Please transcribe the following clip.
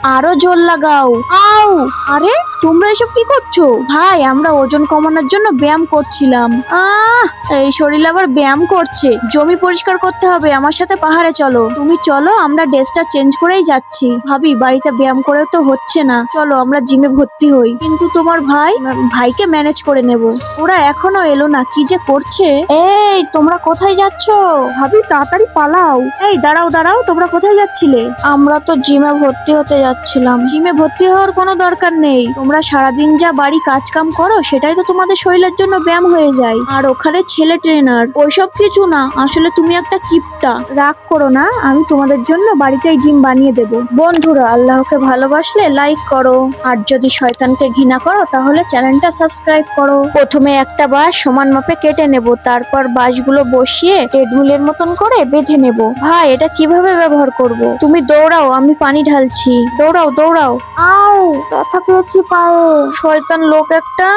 আরো জোর লাগাও। আউ! আরে তোমরা এসব কি করছো? ভাই আমরা ওজন কমানোর জন্য ব্যায়াম করছিলাম। আহ এই শরীর আবার ব্যায়াম করছে। জমি পরিষ্কার করতে হবে, আমার সাথে পাহাড়ে চলো। তুমি চলো, আমরা ড্রেসটা চেঞ্জ করেই যাচ্ছি। ভাবি বাড়িতে ব্যায়াম করেও তো হচ্ছে না, চলো আমরা জিমে ভর্তি হই। কিন্তু তোমার ভাইকে ম্যানেজ করে নেব। ওরা এখনো এলো না, কি যে করছে। এই তোমরা কোথায় যাচ্ছ? ভাবি তাড়াতাড়ি পালাও। এই দাঁড়াও দাঁড়াও, তোমরা কোথায় যাচ্ছিলে? আমরা তো জিমে ভর্তি হতে যাচ্ছিলাম। জিমে ভর্তি হওয়ার কোনো দরকার নেই। তোমরা সারাদিন যা বাড়ি কাজ কাম করো সেটাই তো তোমাদের শরীরের জন্য ব্যায়াম হয়ে যায়। আর ওখানে ছেলে ট্রেনার, ওইসব কিছু না। আসলে তুমি একটা কিপটা। রাগ করো না, আমি তোমাদের জন্য বাড়িতেই জিম বানিয়ে দেব। বন্ধুরা, আল্লাহকে ভালোবাসলে লাইক করো, আর যদি শয়তানকে ঘৃণা করো তাহলে চ্যানেলটা সাবস্ক্রাইব করো। প্রথমে একটা বাঁশ সমান মাপে কেটে নেব, তারপর বাঁশগুলো বসিয়ে ট্রেডমিলের মতন করে বেঁধে নেব। ভাই এটা কিভাবে ব্যবহার করব? তুমি দৌড়াও, আমি পানি ঢালছি। দৌড়াও দৌড়াও। আউ, ব্যথা পেয়েছি পায়ে। শয়তান লোক একটা।